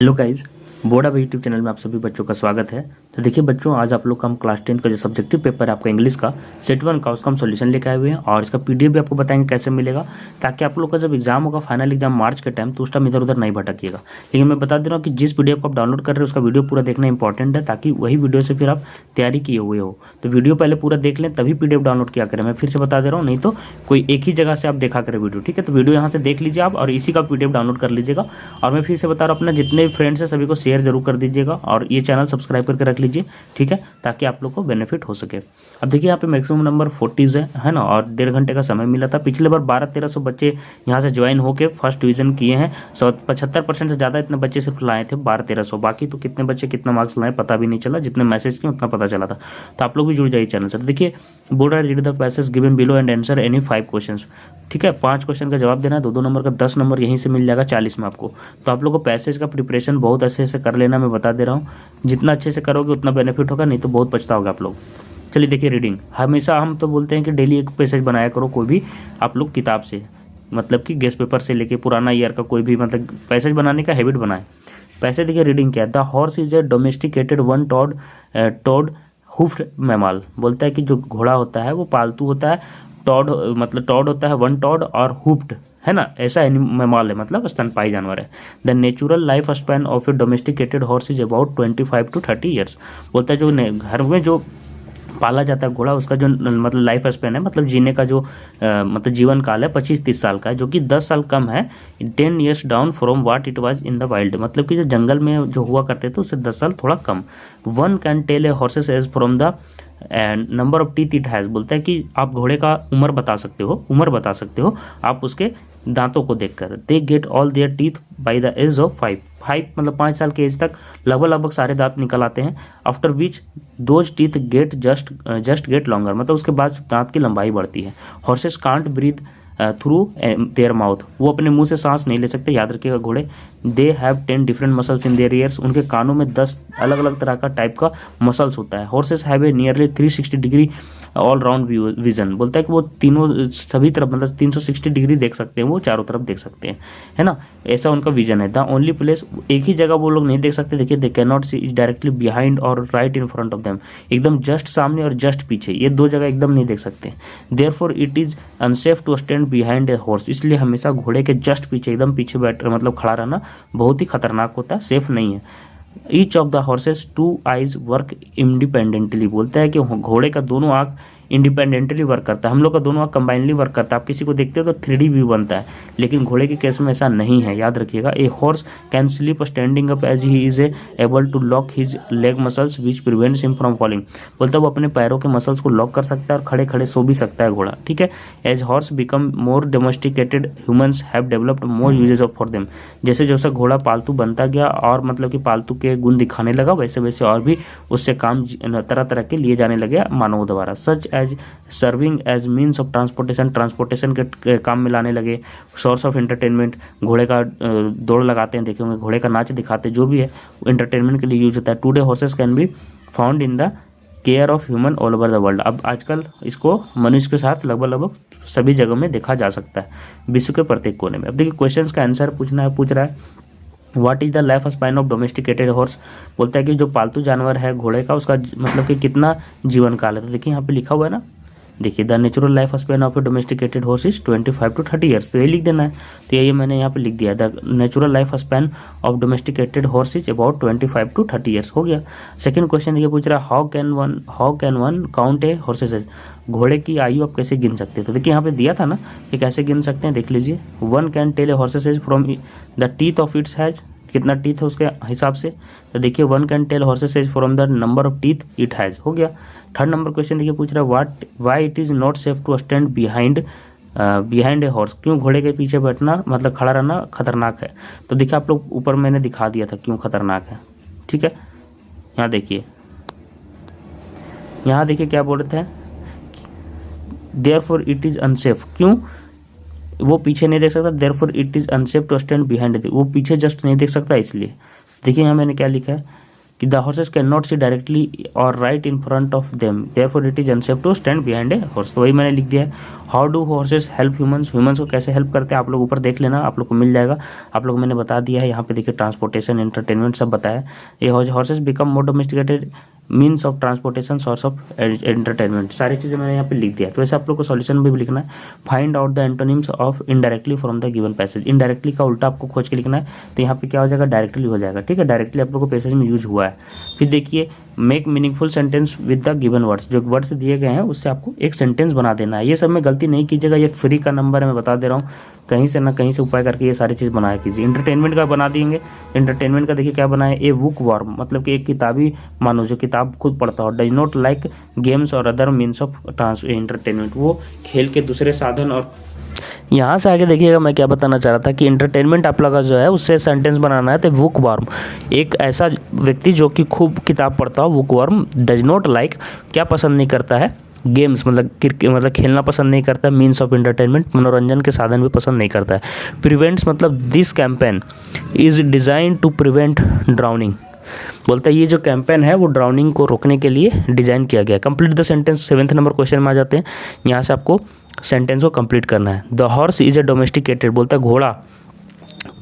Hello guys, board of YouTube channel में आप सभी बच्चों का स्वागत है। तो देखिए बच्चों, आज आप लोग का हम क्लास 10 का जो सब्जेक्टिव पेपर है आपका इंग्लिश का सेट 1 का, उसका हम सॉल्यूशन लेकर आए हुए हैं और इसका पीडीएफ भी आपको बताएंगे कैसे मिलेगा, ताकि आप लोग का जब एग्जाम होगा फाइनल एग्जाम मार्च के टाइम, तो उस टाइम इधर उधर नहीं भटकिएगा। लेकिन मैं बता दे रहा हूँ कि जिस पीडीएफ को आप डाउनलोड कर रहे हो उसका वीडियो पूरा देखना इंपॉर्टेंट है, ताकि वही वीडियो से फिर आप तैयारी किए हुए हो। तो वीडियो पहले पूरा देख लें तभी पीडीएफ डाउनलोड किया करें। मैं फिर से बता दे रहा हूँ, नहीं तो कोई एक ही जगह से आप देखा करें वीडियो, ठीक है। तो वीडियो यहाँ से देख लीजिए आप और इसी का पीडीएफ डाउनलोड कर लीजिएगा। और मैं फिर से बता रहा हूँ, अपना जितने भी फ्रेंड्स हैं सभी को शेयर जरूर कर दीजिएगा और ये चैनल सब्सक्राइब करके रख लीजिए, ठीक है, ताकि आप लोग को बेनिफिट हो सके। अब देखिए यहाँ पे मैक्सिमम नंबर 40 है ना, और 1.5 घंटे का समय मिला था। पिछले बार 1200-1300 बच्चे यहाँ से ज्वाइन होकर फर्स्ट डिवीजन किए हैं। 75% से ज़्यादा इतने बच्चे सिर्फ लाए थे, 1200-1300। बाकी तो कितने बच्चे कितना मार्क्स लाए पता भी नहीं चला, जितने मैसेज किए उतना पता चला था। तो आप लोग भी जुड़ जाइए चैनल से। तो देखिए, board I read the passage given below and answer any 5 question, ठीक है। 5 क्वेश्चन का जवाब देना है, 2-2 नंबर का 10 नंबर यहीं से मिल जाएगा 40 में आपको। तो आप लोग को पैसेज का प्रिपरेशन बहुत अच्छे से कर लेना, मैं बता दे रहा हूँ। जितना अच्छे से करोगे उतना बेनिफिट होगा, नहीं तो बहुत पछताओगे आप लोग। चलिए देखिए, रीडिंग हमेशा हम तो बोलते हैं कि डेली एक पैसेज बनाया करो, कोई भी आप लोग किताब से, मतलब कि गेस्ट पेपर से लेके पुराना ईयर का कोई भी, मतलब पैसेज बनाने का हैबिट बनाए। पैसे देखिए, रीडिंग क्या है। The horse is a domesticated one toed hoofed mammal. बोलता है कि जो घोड़ा होता है वो पालतू होता है। टॉड मतलब टॉड होता है वन टॉड, और हुफ्ड है ना, ऐसा मैमाल है, मतलब स्तनपाई जानवर है। The natural life span of A domesticated horse is about 25 to 30 years. बोलता है जो घर में जो पाला जाता है घोड़ा, उसका जो मतलब लाइफ स्पैन है, मतलब जीने का जो मतलब जीवन काल है 25-30 साल का है, जो कि 10 साल कम है 10 years down from what it was in the wild. मतलब कि जो जंगल में जो हुआ करते थे उससे 10 साल थोड़ा कम। One can tell a horses age from the end number of teeth it has. बोलता है कि आप घोड़े का उम्र बता सकते हो आप उसके दांतों को देखकर। They get all their teeth by the age of 5 मतलब 5 साल के एज तक लगभग सारे दांत निकल आते हैं। After which those teeth get just get longer, मतलब उसके बाद दांत की लंबाई बढ़ती है। Horses can't breathe through their mouth, वो अपने मुंह से सांस नहीं ले सकते, याद रखिएगा घोड़े। They have 10 different muscles in their years, उनके कानों में 10 अलग अलग तरह का टाइप का मसल्स होता है। Horses have a nearly 360 degree all round vision. बोलता है कि वो तीनों सभी तरफ मतलब 360 डिग्री देख सकते हैं, वो चारों तरफ देख सकते हैं, है ना, ऐसा उनका विजन है। द ओनली प्लेस, एक ही जगह वो लोग नहीं देख सकते, देखिए, they can not see is directly behind or right in front of them, एकदम जस्ट सामने और जस्ट पीछे, ये दो जगह एकदम नहीं देख सकते। Therefore it is unsafe to stand behind a horse, इसलिए हमेशा घोड़े के जस्ट पीछे, एकदम पीछे बैठ मतलब खड़ा रहना बहुत ही खतरनाक होता है, सेफ नहीं है। Each of the horses 2 eyes work independently. बोलता है कि घोड़े का दोनों आंख इंडिपेंडेंटली वर्क करता है, हम लोग का दोनों आंख कंबाइनली वर्क करता है। आप किसी को देखते हो तो 3D व्यू बनता है, लेकिन घोड़े के केस में ऐसा नहीं है, याद रखिएगा। A horse can sleep standing up as he is able to lock his leg muscles which prevents him from falling. बोलता है वो अपने पैरों के मसल्स को लॉक कर सकता है और खड़े खड़े सो भी सकता है घोड़ा, ठीक है। As horse become more domesticated humans have developed more usages of for them. जैसे जैसे घोड़ा पालतू बनता गया और मतलब कि पालतू के गुण दिखाने लगा, वैसे वैसे और भी उससे काम तरह तरह के लिए जाने लगे मानवों द्वारा। Such as serving as means of transportation के काम में लाने लगे। सोर्स ऑफ एंटरटेनमेंट, घोड़े का दौड़ लगाते हैं, देखे होंगे, घोड़े का नाच दिखाते हैं, जो भी है एंटरटेनमेंट के लिए यूज होता है। Today horses can be found in the care of human all over the world. अब आजकल इसको मनुष्य के साथ लगभग सभी जगह में देखा जा सकता है, विश्व के प्रत्येक कोने में। अब देखिए क्वेश्चन का आंसर पूछ रहा है, what is the life span of domesticated horse. बोलता है कि जो पालतू जानवर है घोड़े का, उसका मतलब कि कितना जीवन काल है। तो देखिए यहाँ पे लिखा हुआ है ना, देखिए, the natural life span of A domesticated horse is 25 to 30 years. तो ये लिख देना है, तो ये मैंने यहाँ पे लिख दिया, the natural life span of domesticated horse is about 25 to 30 years, हो गया। सेकंड क्वेश्चन ये पूछ रहा है, how can one count a horses age. घोड़े की आयु आप कैसे गिन सकते हैं। तो देखिए यहाँ पे दिया था ना कि कैसे गिन सकते हैं, देख लीजिए। One can tell a horses age from the teeth of its has, कितना टीथ है उसके हिसाब से। तो देखिए, one can tell horse's age from the number of teeth it has, हो गया। थर्ड नंबर क्वेश्चन देखिए पूछ रहा है, why it is not safe to stand behind a horse. क्यों घोड़े के पीछे बैठना मतलब खड़ा रहना खतरनाक है। तो देखिए आप लोग ऊपर मैंने दिखा दिया था क्यों खतरनाक है, ठीक है। यहाँ देखिए क्या बोल रहे थे, देयरफॉर इट इज अनसेफ, क्यों वो पीछे नहीं देख सकता, therefore it is unsafe to stand behind, वो पीछे जस्ट नहीं देख सकता इसलिए। देखिए यहाँ मैंने क्या लिखा है, कि the horses can not see directly or right in front of them, therefore it is unsafe to stand behind a horse. तो वही मैंने लिख दिया है। How do horses help humans, humans को कैसे हेल्प करते हैं आप लोग ऊपर देख लेना, आप लोग को मिल जाएगा। आप लोग को मैंने बता दिया है, यहाँ पे देखिए ट्रांसपोर्टेशन, एंटरटेनमेंट सब बताया। ये horses become more domesticated means of transportation, source of entertainment, सारी चीज़ें मैंने यहाँ पे लिख दिया। तो वैसे आप लोग को सॉल्यूशन भी लिखना है। Find out the antonyms of indirectly from the given passage, indirectly का उल्टा आपको खोज के लिखना है। तो यहाँ पे क्या हो जाएगा, डायरेक्टली हो जाएगा, ठीक है। डायरेक्टली आप लोग को पैसेज में यूज हुआ है। फिर देखिए make meaningful sentence with the given words, जो वर्ड्स दिए गए हैं उससे आपको एक सेंटेंस बना देना है। ये सब में गलती नहीं कीजिएगा, ये फ्री का नंबर है, मैं बता दे रहा हूँ। कहीं से ना कहीं से उपाय करके ये सारी चीज़ बनाया कीजिए। इंटरटेनमेंट का बना देंगे, इंटरटेनमेंट का देखिए क्या बना है, ए बुक वार्म, मतलब कि एक किताबी मानो जो किताब खुद पढ़ता हो। डज नॉट लाइक गेम्स और other means of trans entertainment, वो खेल के दूसरे साधन। और यहाँ से आगे देखिएगा मैं क्या बताना चाह रहा था कि इंटरटेनमेंट आप लोग का जो है उससे सेंटेंस बनाना है। तो बुक वार्म, एक ऐसा व्यक्ति जो कि खूब किताब पढ़ता हो, book warm. Does not like, क्या पसंद नहीं करता है, गेम्स मतलब क्रिकेट, मतलब खेलना पसंद नहीं करता है। मीन्स ऑफ एंटरटेनमेंट, मनोरंजन के साधन भी पसंद नहीं करता है। प्रिवेंट्स, मतलब this campaign is design to prevent drowning, बोलता है ये जो कैंपेन है वो ड्राउनिंग को रोकने के लिए डिज़ाइन किया गया। Complete the sentence, 7th number question में आ जाते हैं। यहाँ से आपको सेंटेंस को कंप्लीट करना है। The horse is a domesticated, बोलता है घोड़ा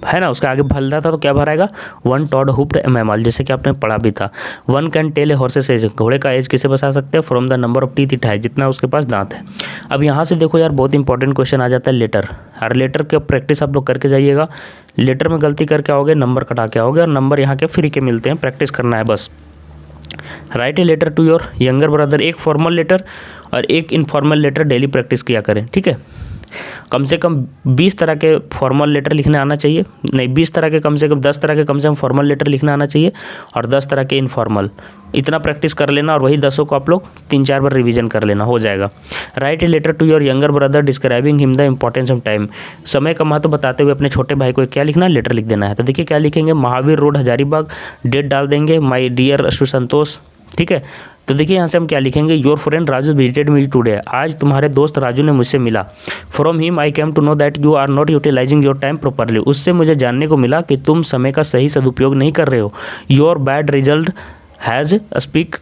है ना, उसका आगे भल रहा था तो क्या भराएगा, वन टॉड हुप्ड मैमल, जैसे कि आपने पढ़ा भी था। One can tell a horses age, घोड़े का एज किसे बता सकते हैं, from the number of teeth it है, जितना उसके पास दांत है। अब यहाँ से देखो यार बहुत इंपॉर्टेंट क्वेश्चन आ जाता है लेटर। और लेटर के प्रैक्टिस आप लोग करके जाइएगा। लेटर में गलती करके आओगे नंबर कटा के आओगे, और नंबर यहाँ के फ्री के मिलते हैं, प्रैक्टिस करना है बस। Write a letter to your younger brother, एक फॉर्मल लेटर और एक इनफॉर्मल लेटर डेली प्रैक्टिस किया करें, ठीक है। कम से कम 20 तरह के फॉर्मल लेटर लिखने आना चाहिए, नहीं 20 तरह के, कम से कम 10 तरह के कम से कम फॉर्मल लेटर लिखना आना चाहिए, और 10 तरह के इनफॉर्मल। इतना प्रैक्टिस कर लेना, और वही 10 को आप लोग 3-4 बार रिवीजन कर लेना, हो जाएगा। Write a letter to your younger brother describing him the importance of time, समय का महत्व बताते हुए अपने छोटे भाई को क्या लिखना है, लेटर लिख देना है। तो देखिए क्या लिखेंगे, महावीर रोड हजारीबाग, डेट डाल देंगे, माई डियर संतोष, ठीक है। तो देखिए यहाँ से हम क्या लिखेंगे, your friend Raju visited me today, आज तुम्हारे दोस्त राजू ने मुझसे मिला। From him I came to know that you are not utilising your time properly, उससे मुझे जानने को मिला कि तुम समय का सही सदुपयोग नहीं कर रहे हो। Your bad result has speak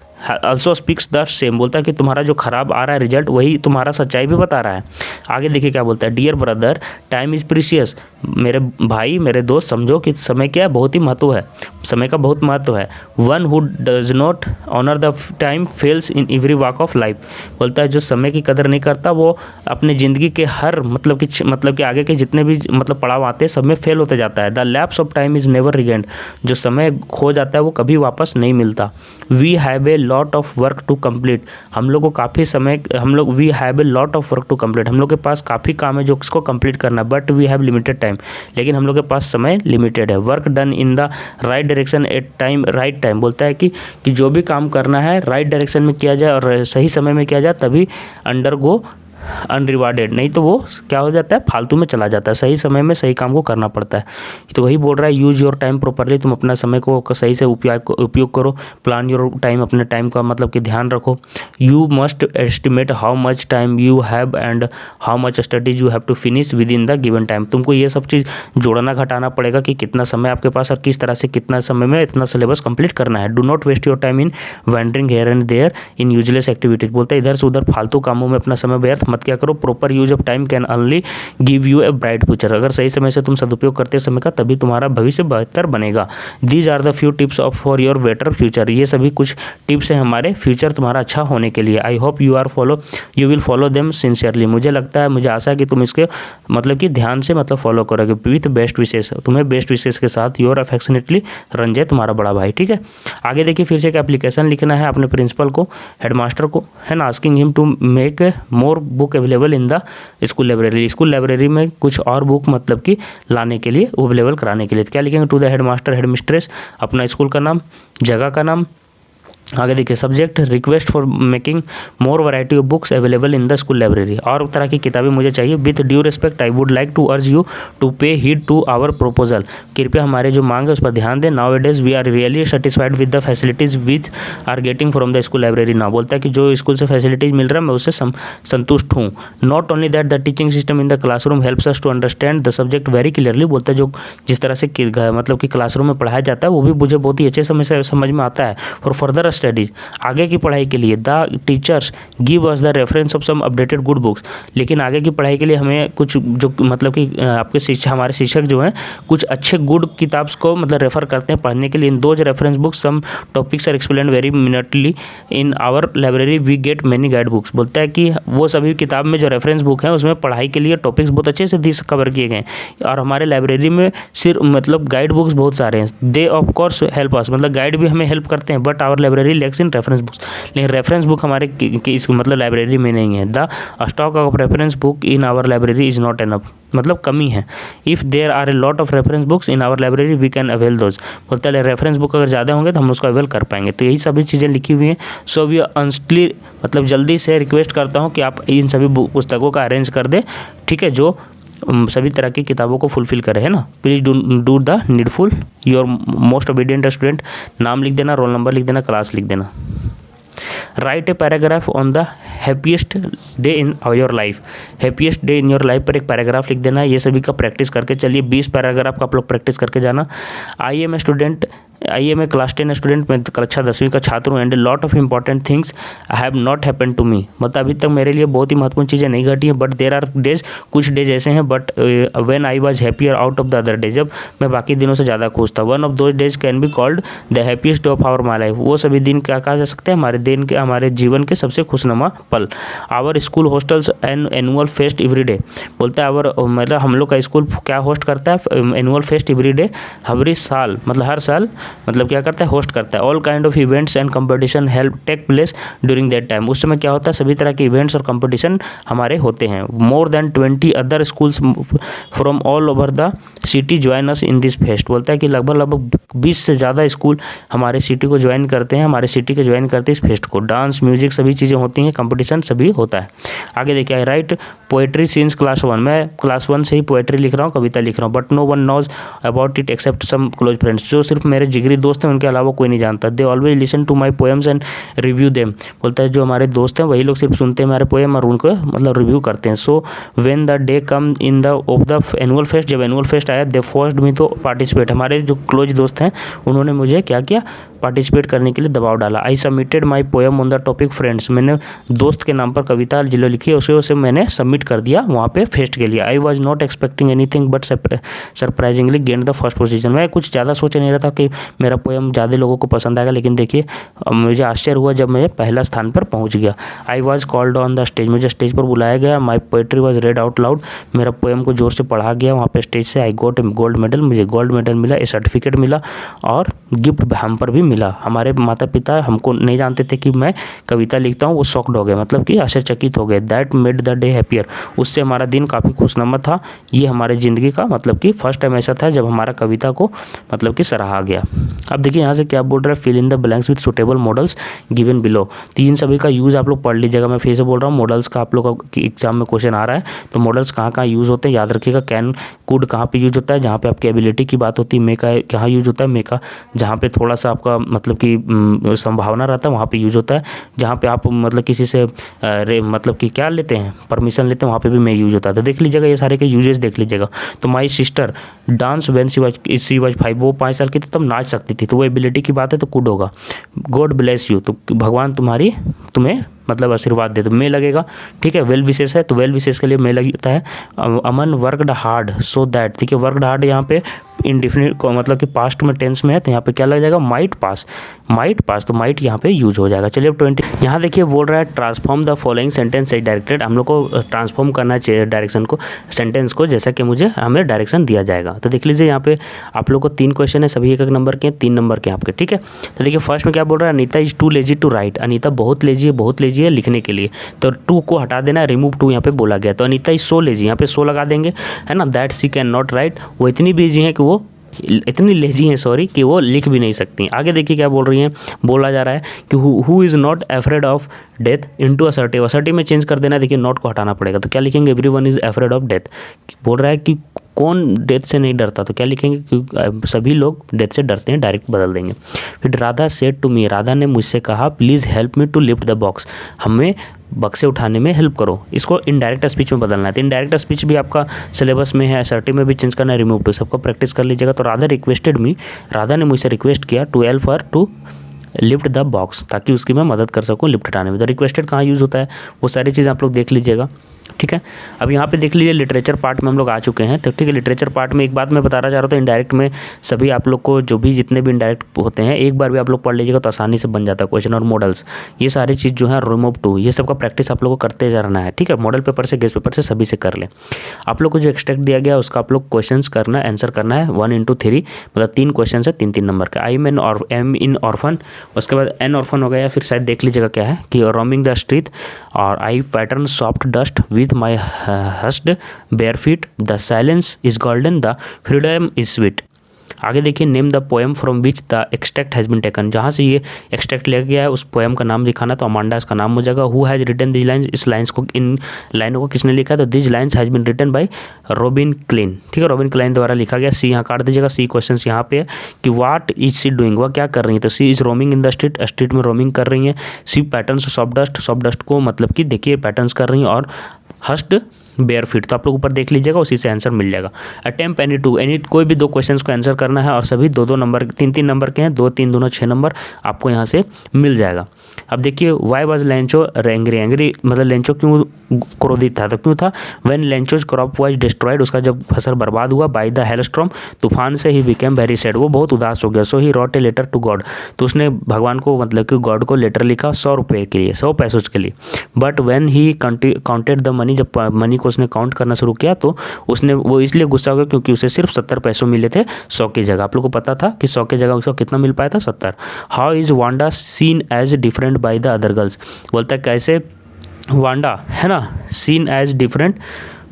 also speaks the same, बोलता है कि तुम्हारा जो खराब आ रहा है रिजल्ट वही तुम्हारा सच्चाई भी बता रहा है। आगे देखिए क्या बोलता है, dear brother time is precious, मेरे भाई मेरे दोस्त समझो कि समय क्या है, बहुत ही महत्व है, समय का बहुत महत्व है। One who does not honour the time fails in every walk of life, बोलता है जो समय की कदर नहीं करता वो अपने ज़िंदगी के हर मतलब कि आगे के जितने भी मतलब पड़ाव आते हैं सब में फेल होते जाता है। The lapse of time is never regained, जो समय खो जाता है वो कभी वापस नहीं मिलता। We have a lot of work to complete, हम लोग को काफ़ी समय, हम लोग we have a lot of work to complete, हम लोग के पास काफ़ी काम है जो इसको कंप्लीट करना, but we have limited time, लेकिन हम लोग के पास समय लिमिटेड है। Work done in the right direction at time, right time, बोलता है कि जो भी काम करना है राइट डायरेक्शन में किया जाए और सही समय में किया जाए, तभी अंडरगो अनरिवार्डेड, नहीं तो वो क्या हो जाता है, फालतू में चला जाता है। सही समय में सही काम को करना पड़ता है। तो वही बोल रहा है, यूज योर टाइम प्रॉपरली, तुम अपना समय को सही से उपयोग करो। प्लान योर टाइम, अपने टाइम का मतलब कि ध्यान रखो। You must estimate how much time you have and how much studies you have to finish within the given time, तुमको ये सब चीज़ जोड़ना घटाना पड़ेगा कि कितना समय आपके पास और किस तरह से कितना समय में इतना सिलेबस कंप्लीट करना है। Do not waste your time in wandering here and there in useless activities, बोलते हैं इधर से उधर फालतू कामों में अपना समय व्यर्थ मत क्या करो। Proper use of time can only give U a bright future, अगर सही समय से तुम सदुपयोग करते समय का तभी तुम्हारा भविष्य बेहतर बनेगा। These are the few tips of for your better future, ये सभी कुछ टिप्स हैं हमारे फ्यूचर तुम्हारा अच्छा होने के लिए। I hope you will follow them sincerely, मुझे लगता है, मुझे आशा है कि तुम इसके मतलब कि ध्यान से मतलब फॉलो करोगे। विथ बेस्ट विशेष, तुम्हें बेस्ट विशेष के साथ योर अफेक्शनेटली रंजय, तुम्हारा बड़ा भाई, ठीक है। आगे देखिए फिर से एक एप्लीकेशन लिखना है अपने प्रिंसिपल को, हेडमास्टर को, है ना, asking him to make more book available in the school library, school library में कुछ और बुक मतलब कि लाने के लिए, अवेलेबल कराने के लिए। तो क्या लिखेंगे, to the headmaster head mistress, अपना स्कूल का नाम, जगह का नाम, आगे देखिए subject request for making more variety of books available in the school library, और तरह की किताबें मुझे चाहिए। With due respect I would like to urge you to pay heed to our proposal, कृपया हमारे जो मांग है उस पर ध्यान दें। Now it is we are really satisfied with the facilities which are getting from the school library now, बोलता है कि जो स्कूल से फैसिलिटीज़ मिल रहा है मैं उससे संतुष्ट हूँ। Not only that the teaching system in the classroom helps us to understand the subject very clearly, बोलता है जो जिस तरह से मतलब कि क्लासरूम में पढ़ाया जाता है वो भी मुझे बहुत ही अच्छे समझ में आता है। फॉर फर्दर स्टडीज, आगे की पढ़ाई के लिए the teachers give us the reference of some updated good books, लेकिन आगे की पढ़ाई के लिए हमें कुछ जो मतलब कि आपके हमारे शिक्षक जो हैं कुछ अच्छे गुड किताब को मतलब रेफर करते हैं पढ़ने के लिए। In those reference books some topics are explain very minutely in our library we get many guide books, बोलता है कि वो सभी किताब में जो रेफरेंस बुक है उसमें पढ़ाई के लिए टॉपिक्स बहुत अच्छे से कवर किए गए हैं, और हमारे लाइब्रेरी में सिर्फ मतलब गाइड बुक्स बहुत सारे हैं। They of course help us, मतलब गाइड भी हमें हेल्प करते हैं, but our library lacks in reference books, लेकिन रेफरेंस बुक हमारे इस मतलब लाइब्रेरी में नहीं है। The stock of reference book in our library is not enough, मतलब कमी है। If there are a lot of reference books in our library we can avail those, बोलता है रेफरेंस बुक अगर ज़्यादा होंगे तो हम उसको अवेल कर पाएंगे। तो यही सभी चीज़ें लिखी हुई हैं। सो वी अर्नस्टली मतलब जल्दी से रिक्वेस्ट करता हूँ कि आप इन सभी पुस्तकों का अरेंज कर दें, ठीक है, जो सभी तरह की किताबों को फुलफिल करे, है ना। Please do the needful, your most obedient student, नाम लिख देना, रोल नंबर लिख देना, क्लास लिख देना। Right a paragraph on the happiest day in your life, happiest day in your life पर एक पैराग्राफ लिख देना है। ये सभी का प्रैक्टिस करके चलिए 20 पैराग्राफ का आप लोग प्रैक्टिस करके जाना। I am a class 10 student, मैं कक्षा 10वीं का छात्र हूँ। And lot of important things have not happen to me, मतलब अभी तक मेरे लिए बहुत ही महत्वपूर्ण चीज़ें नहीं घटी हैं। बट देर आर डेज, कुछ डेज ऐसे हैं but when I was happier out of the other day, जब मैं बाकी दिनों से ज़्यादा खुश था। One of those days can be called the happiest day of our my life, वो सभी दिन क्या कहा जा सकता है, हमारे दिन के हमारे जीवन के सबसे खुशनुमा पल। Our school hostels an annual fest every day, बोलता है आवर मतलब हम लोग का स्कूल क्या होस्ट करता है, एनुअल फेस्ट एवरी डे, हर साल मतलब हर साल मतलब क्या करता है, होस्ट करता है। All kind of events and competition help take place during that time, उस समय क्या होता है, सभी तरह के इवेंट्स और कंपटीशन हमारे होते हैं। More than 20 other schools from all over the city join us in this fest, बोलता है कि लगभग 20 से ज़्यादा स्कूल हमारे सिटी को ज्वाइन करते हैं, हमारे सिटी के ज्वाइन करते हैं इस फेस्ट को। डांस, म्यूजिक सभी चीज़ें होती हैं, कंपटीशन सभी होता है। आगे देखिए, आई राइट पोएट्री सिंस क्लास 1, मैं क्लास 1 से ही पोएट्री लिख रहा हूँ, कविता लिख रहा हूँ। But no one knows about it except some close friends, जो सिर्फ मेरे जिगरी दोस्त हैं उनके अलावा कोई नहीं जानता। They always listen to my poems and review them, बोलता है जो हमारे दोस्त हैं वही लोग सिर्फ सुनते हैं हमारे पोएम और उनको मतलब रिव्यू करते हैं। So when the day come in the of the annual fest, जब एनुअल फेस्ट आया they forced me to participate, हमारे जो क्लोज दोस्त हैं उन्होंने मुझे क्या किया, पार्टिसिपेट करने के लिए दबाव डाला। I submitted my poem on the topic friends, मैंने दोस्त के नाम पर कविता जो लिखी है उसे मैंने सबमिट कर दिया वहाँ पे फेस्ट के लिए। I was not expecting anything but surprisingly gained the first position, मैं कुछ ज़्यादा सोच नहीं रहा था कि मेरा पोएम ज़्यादा लोगों को पसंद आएगा, लेकिन देखिए मुझे आश्चर्य हुआ जब मैं पहला स्थान पर पहुँच गया। I was called on the stage, मुझे स्टेज पर बुलाया गया। My poetry was read out loud, मेरा पोएम को जोर से पढ़ा गया वहाँ पे स्टेज से। I got a gold medal, मुझे गोल्ड मेडल मिला, ए सर्टिफिकेट मिला और गिफ्ट हम पर भी मिला। हमारे माता पिता हमको नहीं जानते थे कि मैं कविता लिखता हूँ, वो शॉक्ड हो गए, मतलब कि आश्चर्यचकित हो गए। That made the day happier, उससे हमारा दिन काफ़ी खुशनुमा था। ये हमारे ज़िंदगी का मतलब कि फर्स्ट टाइम ऐसा था जब हमारा कविता को मतलब कि सराहा गया। अब देखिए यहाँ से क्या बोल रहा है, fill in the blanks with suitable modals given below, तीन सभी का यूज़ आप लोग पढ़ लीजिएगा। मैं फिर से बोल रहा हूँ, मॉडल्स का आप लोग का एग्जाम में क्वेश्चन आ रहा है, तो मॉडल्स कहाँ कहाँ यूज़ होते हैं याद रखिएगा। कैन कुड कहाँ पे यूज होता है, जहाँ पे आपकी एबिलिटी की बात होती है। मे का कहाँ यूज होता है, मे का जहाँ पे थोड़ा सा आपका मतलब कि संभावना रहता है वहाँ पे यूज होता है। जहाँ पे आप मतलब किसी से मतलब कि क्या लेते हैं, परमिशन लेते हैं, वहाँ पे भी मे यूज होता है। तो देख लीजिएगा ये सारे के यूजेस देख लीजिएगा। तो my sister dance when she was 5, वो 5 साल की थी तब नाच सकती थी, तो वो एबिलिटी की बात है तो कुड होगा। गॉड ब्लेस यू, तो भगवान तुम्हें मतलब आशीर्वाद दे, तो मे लगेगा, ठीक है। वेल विशेष है तो वेल विशेष के लिए मे लगता है। अमन वर्कड हार्ड सो दैट, ठीक है, वर्कड हार्ड यहाँ पे इंडिफिनिट मतलब कि पास्ट में टेंस में है, तो यहाँ पे क्या लग जाएगा, माइट पास, तो माइट यहाँ पे यूज हो जाएगा। चलिए अब 20 यहाँ देखिए बोल रहा है transform the following sentence as directed, हम लोग को ट्रांसफॉर्म करना चाहिए डायरेक्शन को, सेंटेंस को, जैसा कि हमें डायरेक्शन दिया जाएगा। तो देख लीजिए यहाँ पे आप लोग को 3 क्वेश्चन है, सभी 1 नंबर के, 3 नंबर के आपके, ठीक है। तो देखिए फर्स्ट में क्या बोल रहा है, Anita is too lazy to write, Anita बहुत लेजी है लिखने के लिए, तो टू को हटा देना, रिमूव टू यहाँ पे बोला गया। तो अनीता इज सो लेजी, यहाँ पे सो लगा देंगे, है ना। That she can not right, वो इतनी बिजी है कि वो इतनी लेजी हैं सॉरी कि वो लिख भी नहीं सकती। आगे देखिए क्या बोल रही हैं, बोला जा रहा है कि who is not afraid of death into assertive, assertive में चेंज कर देना, देखिए नॉट को हटाना पड़ेगा, तो क्या लिखेंगे, everyone is afraid of death. बोल रहा है कि कौन डेथ से नहीं डरता, तो क्या लिखेंगे, क्योंकि सभी लोग डेथ से डरते हैं, डायरेक्ट बदल देंगे। फिर Radha said to me, Radha ने मुझसे कहा please help me to lift the box, हमें बक्से उठाने में हेल्प करो। इसको इनडायरेक्ट स्पीच में बदलना है, तो इनडायरेक्ट स्पीच भी आपका सिलेबस में है, असर्टिव में भी चेंज करना है, रिमूव टू, सबको प्रैक्टिस कर लीजिएगा। तो राधा रिक्वेस्टेड मी, राधा ने मुझसे रिक्वेस्ट किया to help her to lift the box, ताकि उसकी मैं मदद कर सकूँ लिफ्ट हटाने में। तो रिक्वेस्टेड कहाँ यूज़ होता है, वो सारी चीज़ आप लोग देख लीजिएगा, ठीक है। अब यहाँ पे देख लीजिए लिटरेचर पार्ट में हम लोग आ चुके हैं, तो ठीक है। लिटरेचर पार्ट में एक बात मैं बताना चाह रहा था, इनडायरेक्ट में सभी आप लोग को जो भी जितने भी इनडायरेक्ट होते हैं एक बार भी आप लोग पढ़ लीजिएगा तो आसानी से बन जाता है क्वेश्चन। और मॉडल्स, ये सारी चीज़ जो है, रिमूव टू, ये सब का प्रैक्टिस आप लोग को करते जाना है, ठीक है। मॉडल पेपर से, गेस्ट पेपर से, सभी से कर लें। आप लोग को जो एक्सट्रैक्ट दिया गया उसका आप लोग क्वेश्चन करना है, आंसर करना है 1 into 3, मतलब 3 क्वेश्चन है 3-3 नंबर का। आई एम इन ऑर्फन, उसके बाद एन ऑर्फन हो गया, फिर शायद देख लीजिएगा क्या है कि रोमिंग द स्ट्रीट, और I pattern soft dust with my hushed bare feet, the silence is golden, the freedom is sweet। आगे देखिए, name the poem from which the extract has been taken, जहाँ से ये एक्सट्रैक्ट लिया गया है उस पोएम का नाम दिखाना, तो अमांडा इसका नाम हो जाएगा। Who has written this lines, इस लाइन्स को, इन लाइनों को किसने लिखा है, तो this lines has been written by Robin Klein, ठीक है, रॉबिन क्लाइन द्वारा लिखा गया। सी यहाँ काट दीजिएगा, सी क्वेश्चन यहाँ पे है कि व्हाट इज सी डूइंग, वह क्या कर रही है, तो she is roaming in the street, street में रोमिंग कर रही है। सी पैटर्न्स सॉफ्ट डस्ट को मतलब कि देखिए पैटर्न्स कर रही हैं, और हस्ट बेयर फीट, तो आप लोग ऊपर देख लीजिएगा, उसी से आंसर मिल जाएगा। अटेम्प्ट एनी कोई भी 2 क्वेश्चंस को आंसर करना है, और सभी 2-2 नंबर 3-3 नंबर के हैं, 2-3 दोनों 6 नंबर आपको यहाँ से मिल जाएगा। अब देखिए, वाई वॉज लेंचो एंग्री, मतलब लेंचो क्यों क्रोधित था, तो क्यों था, when Lencho's crop was destroyed, उसका जब फसल बर्बाद हुआ, बाय द हेलस्टॉर्म, तूफान से ही बिकेम वेरी सैड, वो बहुत उदास हो गया। So he wrote a letter to God, तो उसने भगवान को मतलब कि गॉड को लेटर लिखा 100 रुपये के लिए, 100 पैसों के लिए। But when he counted the money, जब मनी को उसने काउंट करना शुरू किया तो उसने, वो इसलिए गुस्सा हो गया क्योंकि उसे सिर्फ 70 पैसों मिले थे 100 की जगह। आप लोग को पता था कि 100 की जगह उसको कितना मिल पाया था, 70। How is Wanda seen as different by the other girls, बोलता है कैसे वांडा है ना, seen as different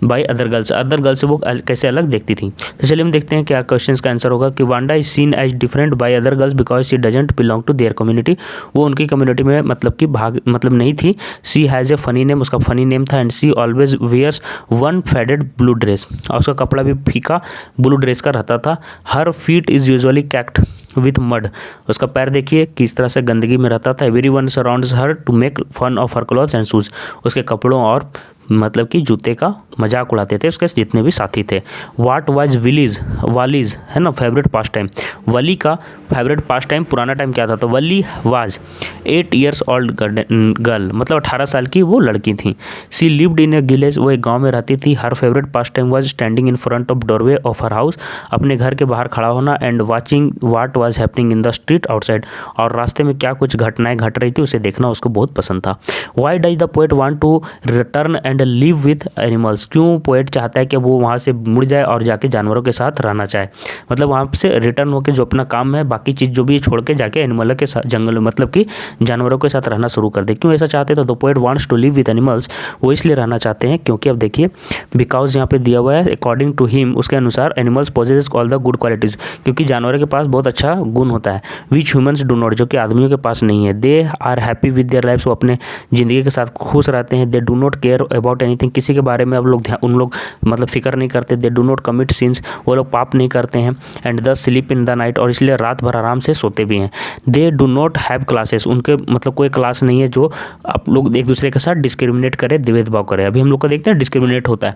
by other girls से वो कैसे अलग देखती थी। तो चलिए हम देखते हैं क्या क्वेश्चन का आंसर होगा कि Wanda is seen as different by other girls because she doesn't belong to their community, वो उनकी कम्युनिटी में मतलब कि मतलब नहीं थी। She has a funny name, उसका फनी नेम था। And she always wears one faded blue dress, और उसका कपड़ा भी फीका ब्लू ड्रेस का रहता था। Her feet is usually caked with mud, उसका पैर देखिए किस तरह से गंदगी में रहता था। Everyone surrounds her to make fun of her clothes and shoes, उसके कपड़ों और मतलब कि जूते का मजाक उड़ाते थे उसके जितने भी साथी थे। वाट वाज वालीज है ना फेवरेट पास टाइम, वली का फेवरेट पास टाइम पुराना टाइम क्या था, तो वली वाज 8 years old गर्ल, मतलब 18 साल की वो लड़की थी। She lived in A village, वो एक गांव में रहती थी। हर favourite pass time was standing in front of doorway of her house, अपने घर के बाहर खड़ा होना। And watching what was happening in the street outside, और रास्ते में क्या कुछ घटनाएं घट रही थी उसे देखना उसको बहुत पसंद था। Why does the poet want to return and live with animals, क्यों पोएट चाहता है कि वो वहाँ से मुड़ जाए और जाके जानवरों के साथ रहना चाहे, मतलब वहाँ से रिटर्न होकर जो अपना काम है बाकी चीज़ जो भी छोड़ के जाके एनिमल के साथ जंगल मतलब कि जानवरों के साथ रहना शुरू कर दे। क्यों ऐसा चाहते हैं, तो poet wants to live with animals, वो इसलिए रहना चाहते हैं क्योंकि अब देखिए बिकॉज यहाँ पे दिया हुआ है अकॉर्डिंग टू हिम, उसके अनुसार animals possess all the good qualities, क्योंकि जानवरों के पास बहुत अच्छा गुण होता है। विच ह्यूमन्स डू नॉट, जो कि आदमियों के पास नहीं है। They are happy with their lifes, वो अपने ज़िंदगी के साथ खुश रहते हैं। They do not care about anything, किसी के बारे में अब लोग उन लोग मतलब फिक्र नहीं करते। दे डू नॉट कमिट सिंस, वो लोग पाप नहीं करते हैं। And the sleep in the night, और इसलिए रात भर आराम से सोते भी हैं। They do not have classes, उनके मतलब कोई क्लास नहीं है जो आप लोग एक दूसरे के साथ डिस्क्रिमिनेट करे, भेदभाव करे। अभी हम लोग को देखते हैं डिस्क्रिमिनेट होता है,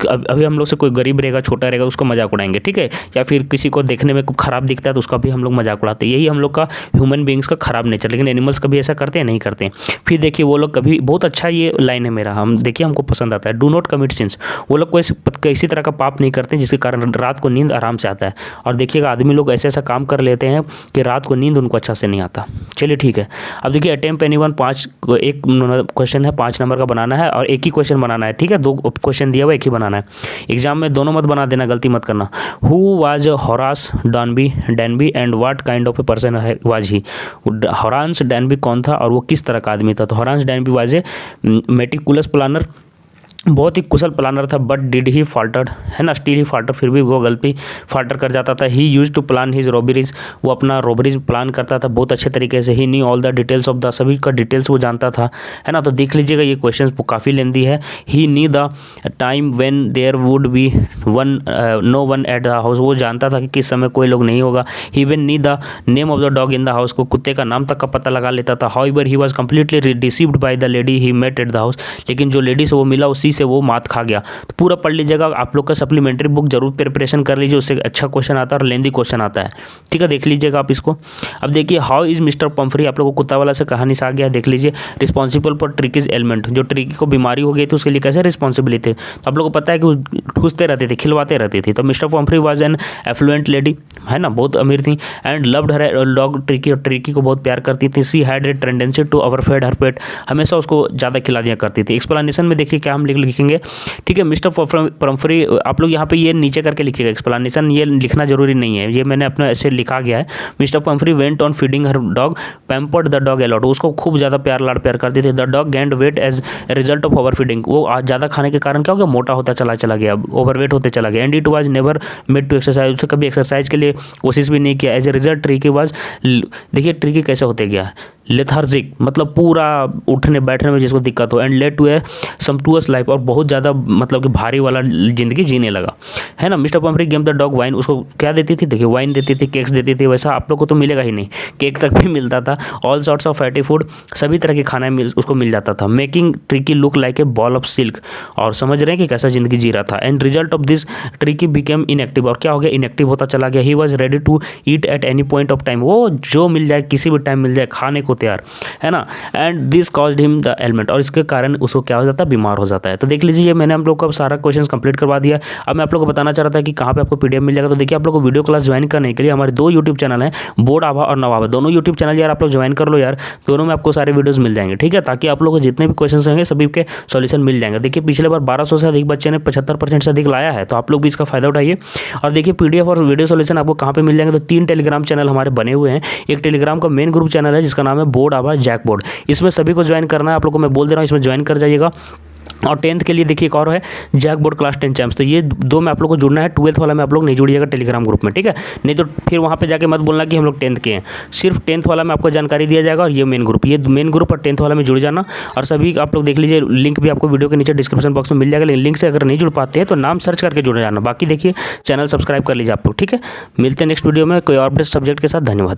अभी हम लोग से कोई गरीब रहेगा छोटा रहेगा उसको मजाक उड़ाएंगे, ठीक है, या फिर किसी को देखने में खराब दिखता है तो उसका भी हम लोग मजाक उड़ाते हैं। यही हम लोग का ह्यूमन बींग्स का खराब नेचर। लेकिन एनिमल्स कभी ऐसा करते हैं नहीं करते हैं। फिर देखिए वो लोग कभी, बहुत अच्छा ये लाइन है मेरा, हम देखिए हमको पसंद आता है। डू नॉट कमिट सिंस, वो लोग कोई किसी तरह का पाप नहीं करते जिसके कारण रात को नींद आराम से आता है। और देखिएगा आदमी लोग ऐसे ऐसा काम कर लेते हैं कि रात को नींद उनको अच्छा से नहीं आता। चलिए ठीक है, अब देखिए अटेम्प्ट एनीवन, 5 एक क्वेश्चन है 5 नंबर का बनाना है और एक ही क्वेश्चन बनाना है, ठीक है, 2 क्वेश्चन दिया हुआ एक ही बनाना है। एग्जाम में दोनों मत बना देना, गलती मत करना। Who was Horace Danby and what kind of a person was he, Horace Danby कौन था और वो किस तरह का आदमी था। तो Horace Danby was a meticulous planner, बहुत ही कुशल प्लानर था, बट डिड ही फाल्टर्ड, है ना, स्टिल ही फाल्टर, फिर भी वो गलती फाल्टर कर जाता था। He use to plan his robberies, वो अपना रॉबरीज प्लान करता था बहुत अच्छे तरीके से। He knew all the details of the, सभी का डिटेल्स वो जानता था, है ना। तो देख लीजिएगा ये क्वेश्चन काफ़ी लेंदी है। He knew the time when there would be no one at the house, वो जानता था कि किस समय कोई लोग नहीं होगा। He even knew the name of the dog in the house, को कुत्ते का नाम तक का पता लगा लेता था। However he was completely deceived by the lady he met at the house, लेकिन जो लेडी से वो मिला उसी से वो मात खा गया। तो पूरा पढ़ लीजिएगा, आप लोग का सप्लीमेंट्री बुक जरूर प्रिपरेशन कर लीजिए, उससे अच्छा क्वेश्चन आता है और लेंदी क्वेश्चन आता है, ठीक है। देख लीजिएगा आप इसको। अब देखिए, हाउ इज मिस्टर पंफरी, आप लोग को कुत्ता वाला से कहानी से आ गया है, देख लीजिए। रिस्पॉन्सिबल फॉर ट्रिकीज एलिमेंट, जो ट्रिकी को बीमारी हो गई थी उसके लिए कैसे रिस्पॉन्सिबल थे। तो आप लोग को पता है कि वो ठूसते रहते थे, खिलवाते रहते थे। तो mister Pumphrey was an affluent lady, है ना, बहुत अमीर थी। And loved her dog Tricky, और ट्रिकी को बहुत प्यार करती थी। She had a tendency to overfeed her pet, हमेशा उसको ज़्यादा खिला दिया करती थी। एक्सप्लेनेशन में देखिए क्या हम लिखेंगे, ठीक है। मिस्टर पंफरी, आप लोग यहाँ पे ये नीचे करके लिखिएगा, एक्सप्लेनेशन ये लिखना जरूरी नहीं है, ये मैंने अपना ऐसे लिखा गया है। Mister Pumphrey went on feeding her dog, pampered the dog a lot, उसको खूब ज़्यादा लाड़ प्यार करते थे। The dog gained weight as result of over feeding, वो आज ज़्यादा खाने के कारण क्या हो गया, मोटा होता चला गया, ओवरवेट होते चला गया। And it was never made to exercise, उसने कभी एक्सरसाइज के लिए कोशिश भी नहीं किया। As a result Tricki was, देखिए ट्रिकी कैसे होते गया, लेथार्जिक, मतलब पूरा उठने बैठने में जिसको दिक्कत हो। And led to a sumptuous life, और बहुत ज़्यादा मतलब कि भारी वाला जिंदगी जीने लगा, है ना। Mister Pumphrey gave the dog wine, उसको क्या देती थी, देखिए वाइन देती थी, केक्स देती थी। वैसा आप लोग को तो मिलेगा ही नहीं, केक तक भी मिलता था। All sorts of fatty food, सभी तरह के खाना उसको मिल जाता था। Making Tricki look like a ball of silk, और समझ रहे हैं कि कैसा जिंदगी जी रहा था। And result of this Tricki became inactive, और क्या हो गया, इनएक्टिव होता चला गया। He was ready to eat at any point of time, वो जो मिल जाए किसी भी टाइम मिल जाए खाने को तैयार, है ना। And this caused him the element, और इसके कारण उसको क्या हो जाता है, बीमार हो जाता है। तो देख लीजिए, मैंने हम लोग को अब सारा क्वेश्चन कंप्लीट करवा दिया। अब मैं आप लोग को बताना चाह रहा था कि कहाँ पे आपको पीडीएफ मिल जाएगा। तो देखिए, आप लोग को वीडियो क्लास ज्वाइन करने के लिए हमारे 2 यूट्यूब चैनल हैं, बोर्ड आभा और नवाबा, दोनों यूट्यूब चैनल यार आप लोग ज्वाइन कर लो यार, दोनों में आपको सारे वीडियोस मिल जाएंगे, ठीक है, ताकि आप लोग को जितने भी क्वेश्चन होंगे सभी के सॉल्यूशन मिल जाएंगे। देखिए पिछले बार 1200 से अधिक बच्चे ने 75% से अधिक लाया है, तो आप लोग भी इसका फायदा उठाइए। और देखिए पीडीएफ और वीडियो सॉल्यूशन आपको कहाँ पे मिल जाएंगे, तो 3 टेलीग्राम चैनल हमारे बने हुए हैं। एक टेलीग्राम का मेन ग्रुप चैनल है जिसका नाम है बोर्ड आभा जैक बोर्ड, इसमें सभी को ज्वाइन करना है, आप लोग को मैं बोल दे रहा हूँ, इसमें ज्वाइन कर जाइएगा। और 10th के लिए देखिए एक और है जैक बोर्ड क्लास 10 चैम्प्स, तो ये 2 में आप लोग को जुड़ना है। 12th वाला में आप लोग नहीं जुड़िएगा टेलीग्राम ग्रुप में, ठीक है, नहीं तो फिर वहाँ पे जाके मत बोलना कि हम लोग 10th के हैं। सिर्फ 10th वाला में आपको जानकारी दिया जाएगा, और ये मेन ग्रुप और 10th वाला में जुड़ जाना। और सभी आप लोग देख लीजिए, लिंक भी आपको वीडियो के नीचे डिस्क्रिप्शन बॉक्स में मिल जाएगा। लेकिन लिंक से अगर नहीं जुड़ पाते हैं तो नाम सर्च करके जुड़ जाना। बाकी देखिए चैनल सब्सक्राइब कर लीजिए आप लोग, ठीक है। मिलते हैं नेक्स्ट वीडियो में कोई और सब्जेक्ट के साथ। धन्यवाद।